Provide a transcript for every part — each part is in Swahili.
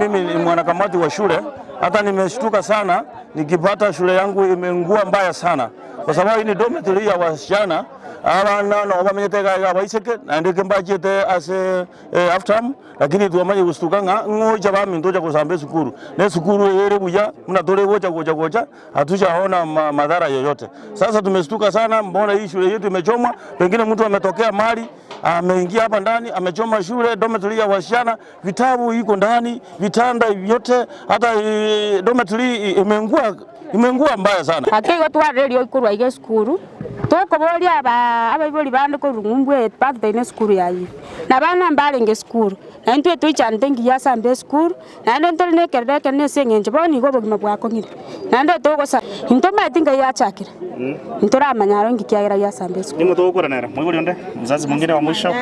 mimi ni mwanakamati wa shule, hata nimeshtuka sana nikipata shule yangu imeungua mbaya sana, kwa sababu hii ni dormitory ya wasichana. Abana no bamenyeteka abaiseke nandike mbajete ase afterm, lakini tuamanye gustukanga ngoja bamintoja kusambe sukuru ne sukuru ere buya mnatole goja hatujaona madhara yoyote. Sasa tumestuka sana, mbona hii shule yetu imechomwa? Pengine mtu ametokea mali ameingia hapa ndani amechoma shule, dormitory ya wasichana, vitabu iko ndani, vitanda vyote, hata dormitory imeungua mbaya sana. Akigo twarelio ikurwa ige skuru tokoboria abaibori bande ko rungumbwe pakta ine skuru yayi na bana mbalenge skuru na ntwe tuichante ngiya sambe skuru na ndo ntone kereke ne sengenje boni go bogima bwako ngire na ndo togosa intoma tinga yachakira ntora manyaro ngikiagira ya sambe skuru nimo togokoranera mwigori onde mzazi mwingine wa mwisho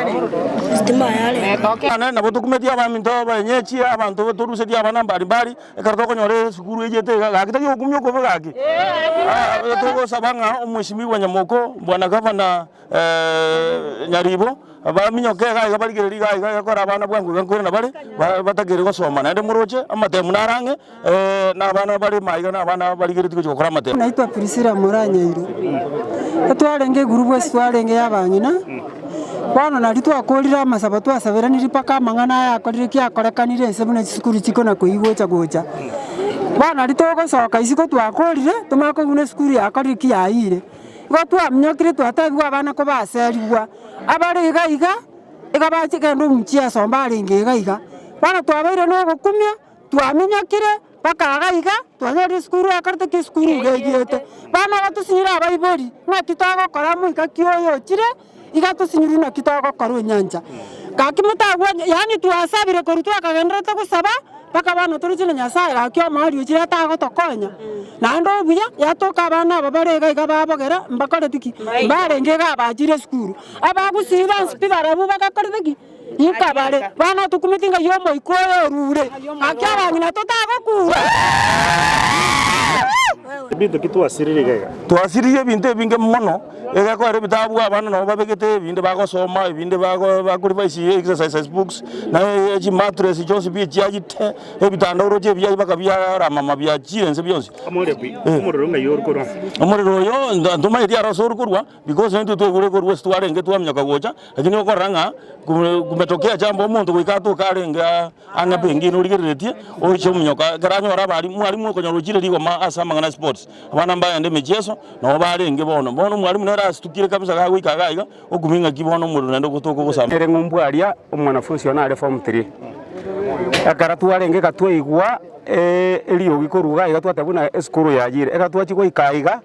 stima yale na botukumetia baminto banyechi abantu turuse dia bana mbali ekartoko nyore skuru ejete gakitaki okumyo ko bagaki togosa banga omwishimiwa nyamoko bwana gavana Nyaribo abaminyoke ga barigeri ga yakora abana bwangu gankore na bale batagere gosoma nande muroche amatemu narange n'abana bali mayiga n'abana barigeri tiko gukora amatemu. Naitwa Priscilla Muranyiro atwarenge gurubu estwarenge yabanyina bana nari twakorira amasaba twasabira niripaka mangana yakorire kyakorekanire ensebune sikuru chiko na kuigocha gocha bana ritogosoka isiko twakorire tumako gune sikuru yakorire kiyaire gotwa mnyokire twatabwa abana ko baserigwa abari iga igabachikendo mchia somba ringe iga bana twabaire no gukumya twamenyakire baka iga twanyari skuru akarte ki skuru gegete bana batusinyira abaibori ngakitago kora muika kioyo chire iga tusinyira na kitago karo nyanja kakimutagwa yani twasabire korutwa kagendera tagusaba baka bana turujine nyasaye akyo mari uchira tago tokonya nando buya yatoka bana babarega igababogera mbakore tiki barenge gabajire skuru abagusiba spibara bubaka kortiki ikabare bana tukumitinga yomo ikoyo rure akyabanyina totago ku bintu kitwasirire gega twasiriye binte binge mono egako are bitabu abana no babegete binde bagosoma binde baguri baisi exercise books na eji mattress chose bi jagite ebitanda roje bya bakabya ramama bya jirense byose umuriro ngayorukora umuriro yo nduma iri arasorukurwa because ntu twegure ko rwese twarenge twamyaka gocha lakini okoranga kumetokea jambo umuntu gwikato karenga anabengi nurigeretie oche umnyoka garanyora bari mwarimu ko nyarugire ligo ma asama ngana sports abana mbaya nde mejeso no barenge bono mwarimu nera situkire kabisa ga gwikaga oguminga kibono umuriro ndo gutoko gusama ere ngumbwaria umwanafunzi ona ari form 3 akaratu arenge katweigwa elio gikoruga igatwatabuna eskuru yagire egatwachiko ikaiga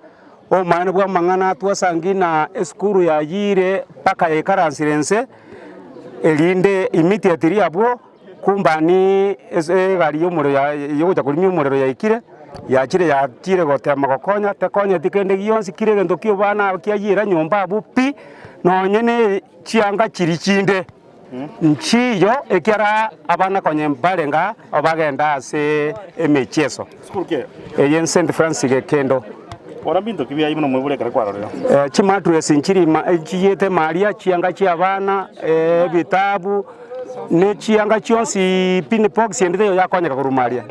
o mane bwa mangana twasangina eskuru yagire paka ekaransirense elinde immediately abo kumbani gari y'umuriro yogoja kurimya umuriro yaikire yakire yatire gotema gokonya tekonya tikende gionsi kire gendo kyo bana kyayira nyomba abupi nonyene chianga chirichinde nchiyo ekiara abana konye mbalenga obagenda ase emecheso skuru ke yen St Francis Kendo ora bintu kibya imuno mwebule kare kwarorera chimatress nchiri chiyete maria chianga chi abana bitabu ne chianga chionsi pinbox endete yakonyeka kurumaria